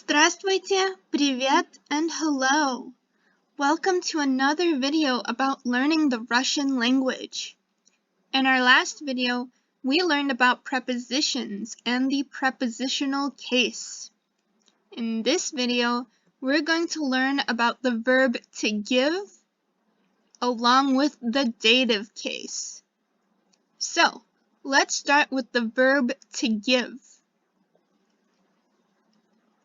Здравствуйте, привет, and hello. Welcome to another video about learning the Russian language. In our last video, we learned about prepositions and the prepositional case. In this video, we're going to learn about the verb to give along with the dative case. So, let's start with the verb to give.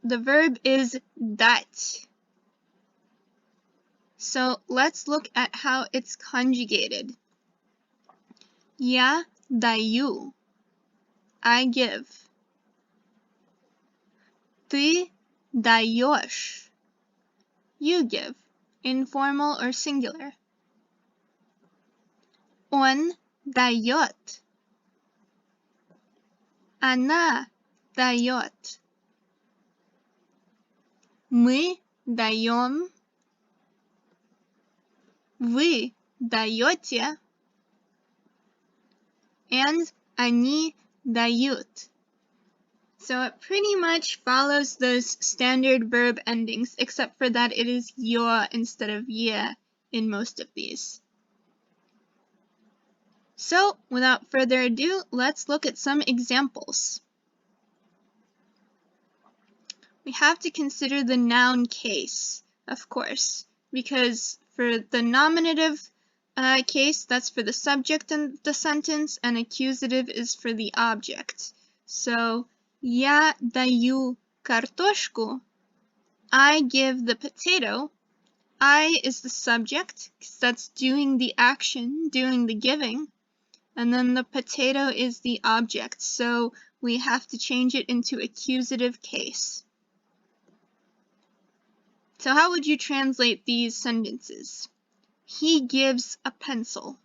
The verb is dать. So let's look at how it's conjugated. Я даю. I give. Ты даешь. You give. Informal or singular. Он дает. Она дает. Мы даем. Вы даете. And они дают. So it pretty much follows those standard verb endings, except for that it is yo instead of ye in most of these. So without further ado, let's look at some examples. We have to consider the noun case, of course, because for the nominative case, that's for the subject in the sentence, and accusative is for the object. So, я даю картошку. I give the potato. I is the subject, because that's doing the action, doing the giving. And then the potato is the object, so we have to change it into accusative case. So how would you translate these sentences? He gives a pencil.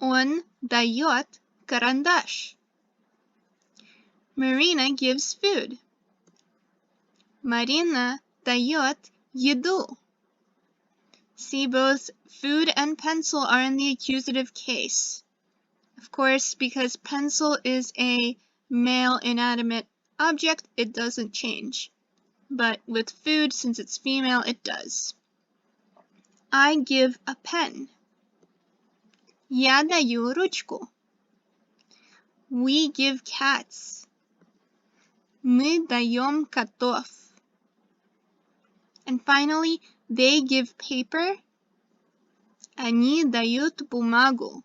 Он дает карандаш. Marina gives food. Marina дает еду. See, both food and pencil are in the accusative case. Of course, because pencil is a male inanimate object, it doesn't change. But with food, since it's female, it does. I give a pen. Я даю ручку. We give cats. Мы даем котов. And finally, they give paper. Они дают бумагу.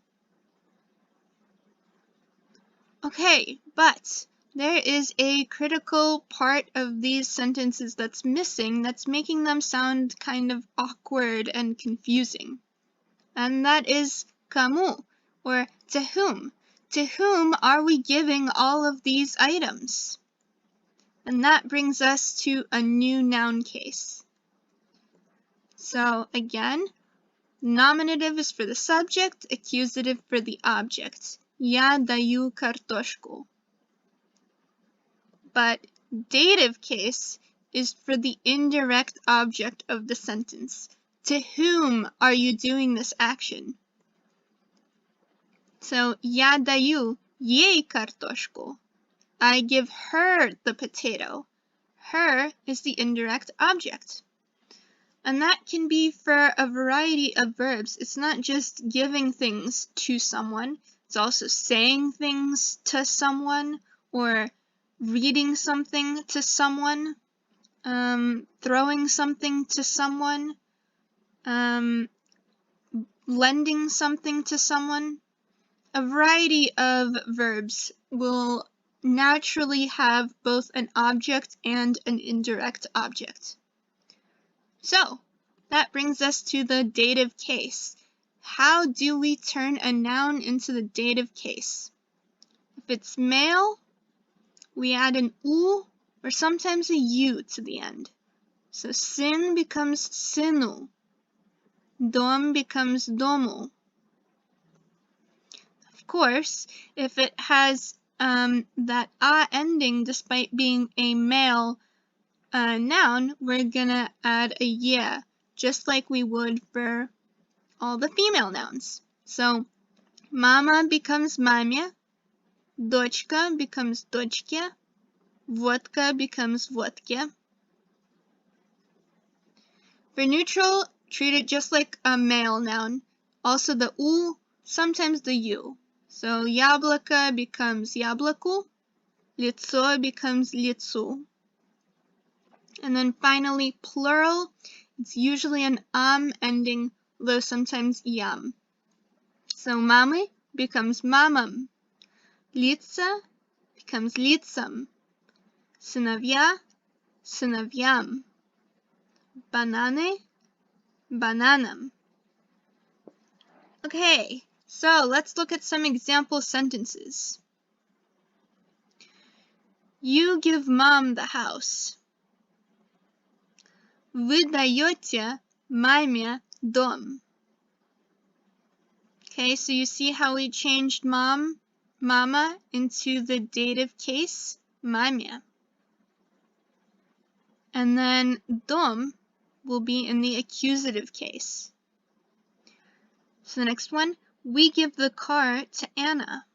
Okay, but there is a critical part of these sentences that's missing, that's making them sound kind of awkward and confusing. And that is кому, or to whom. To whom are we giving all of these items? And that brings us to a new noun case. So again, nominative is for the subject, accusative for the object. Я даю картошку. But dative case is for the indirect object of the sentence. To whom are you doing this action? So, я даю ей картошку. I give her the potato. Her is the indirect object. And that can be for a variety of verbs. It's not just giving things to someone. It's also saying things to someone, or reading something to someone, throwing something to someone, lending something to someone. A variety of verbs will naturally have both an object and an indirect object. So, that brings us to the dative case. How do we turn a noun into the dative case? If it's male, we add an u or sometimes a u to the end. So syn becomes synu. Dom becomes domu. Of course, if it has that a ending despite being a male noun, we're gonna add a ye, just like we would for all the female nouns. So mama becomes mamya, дочка becomes дочке, vodka becomes vodke. For neutral, treat it just like a male noun. Also the u, sometimes the u. So яблоко becomes яблоку, лицо becomes лицу. And then finally, plural, it's usually an ending, though sometimes yam. So мамы becomes мамам, лица becomes лицам, сыновья сыновьям, бананы бананам. Okay, so let's look at some example sentences. You give mom the house. Вы даете маме дом. Okay, so you see how we changed mom, mama, into the dative case, маме. And then dom will be in the accusative case. So the next one, we give the car to Anna.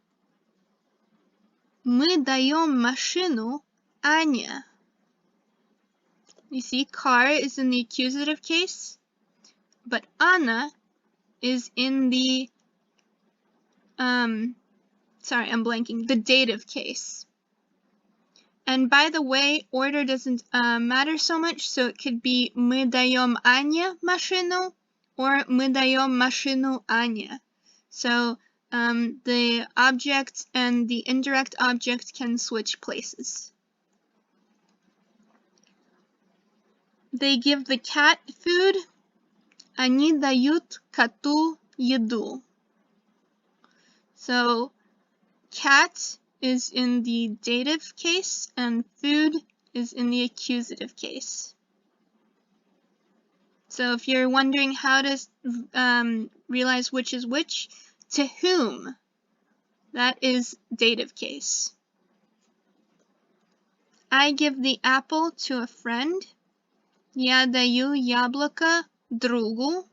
Мы даем машину Ане. You see, car is in the accusative case, but Anna is in the, the dative case. And by the way, order doesn't matter so much, so it could be мы даем Ане машину or мы даем машину Ане. So the object and the indirect object can switch places. They give the cat food. Они дают коту еду. So cat is in the dative case and food is in the accusative case. So if you're wondering how to realize which is which, to whom, that is dative case. I give the apple to a friend. Я даю яблоко другу.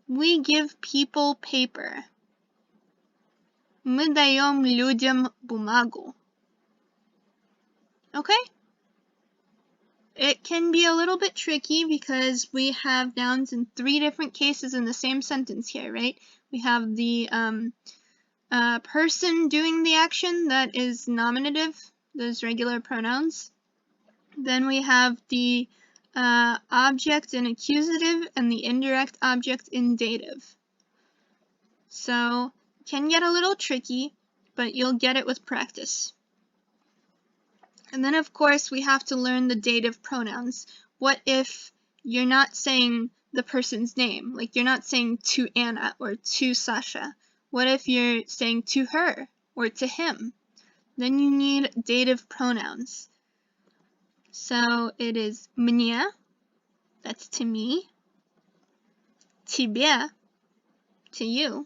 We give people paper. Мы даем людям бумагу. Okay? It can be a little bit tricky because we have nouns in 3 different cases in the same sentence here, right? We have the person doing the action, that is nominative, those regular pronouns. Then we have the object in accusative and the indirect object in dative. So it can get a little tricky, but you'll get it with practice. And then of course we have to learn the dative pronouns. What if you're not saying the person's name? Like you're not saying to Anna or to Sasha. What if you're saying to her or to him? Then you need dative pronouns. So it is мне, that's to me, тебе, to you,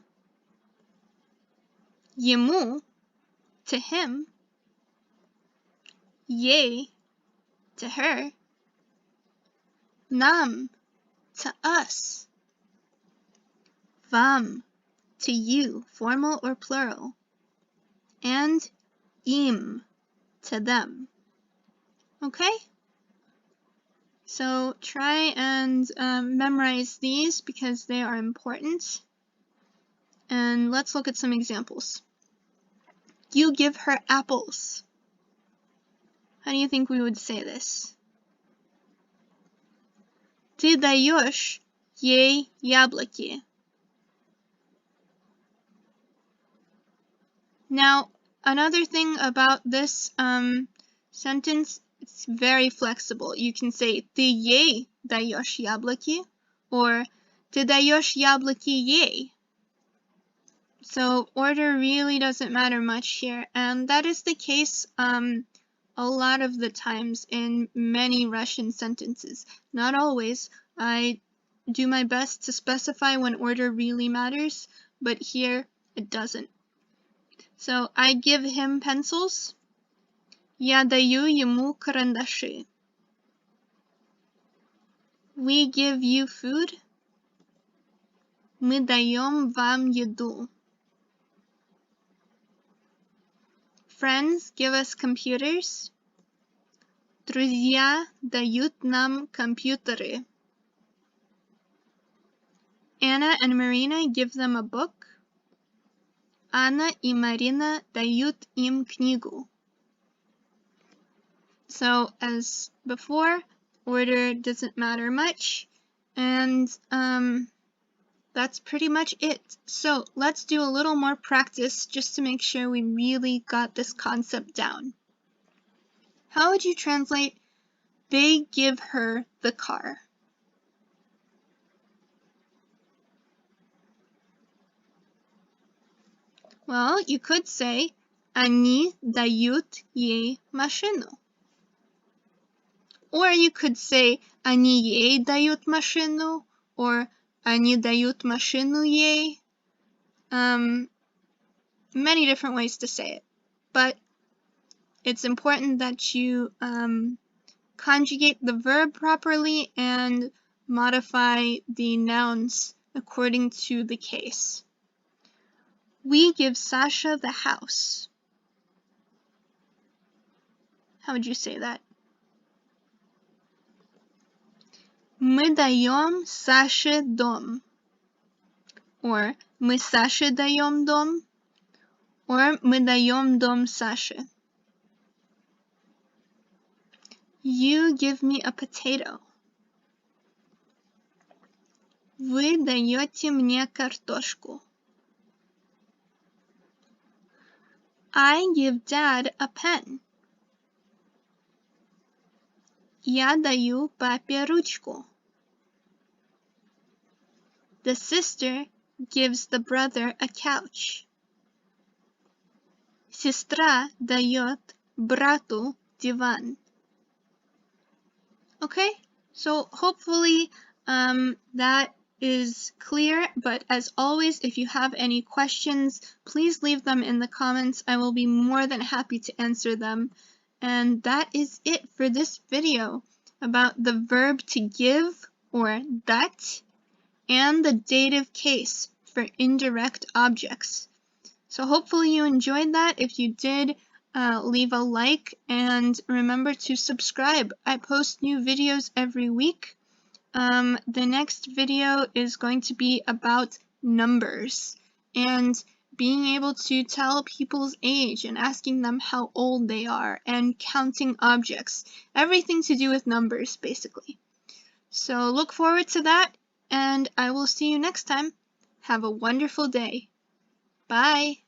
ему, to him, ей, to her, нам, to us, вам, to you, formal or plural, and им, to them. Okay? So try and memorize these because they are important. And let's look at some examples. You give her apples. How do you think we would say this? Ты даешь ей яблоки. Now, another thing about this sentence, it's very flexible. You can say ты ей даешь яблоки or ты даешь яблоки ей. So order really doesn't matter much here, and that is the case a lot of the times in many Russian sentences. Not always. I do my best to specify when order really matters, but here it doesn't. So I give him pencils. Я даю ему карандаши. We give you food. Мы даем вам еду. Friends give us computers. Друзья дают нам компьютеры. Anna and Marina give them a book. Anna и Marina дают им книгу. So, as before, order doesn't matter much, and that's pretty much it. So, let's do a little more practice just to make sure we really got this concept down. How would you translate, they give her the car? Well, you could say, они дают ей машину. Or you could say, они ей дают машину, or они дают машину ей. Many different ways to say it, but it's important that you conjugate the verb properly and modify the nouns according to the case. We give Sasha the house. How would you say that? Мы даем Саше дом. Or мы Саше даем дом. Or мы даем дом Саше. You give me a potato. Вы даете мне картошку. I give Dad a pen. Я даю папе ручку. The sister gives the brother a couch. Сестра дает брату диван. Okay, so hopefully that is clear, but as always, if you have any questions, please leave them in the comments. I will be more than happy to answer them. And that is it for this video about the verb to give, or dat, and the dative case for indirect objects. So hopefully you enjoyed that. If you did, leave a like and remember to subscribe. I post new videos every week. The next video is going to be about numbers and being able to tell people's age and asking them how old they are and counting objects. Everything to do with numbers, basically. So look forward to that, and I will see you next time. Have a wonderful day. Bye.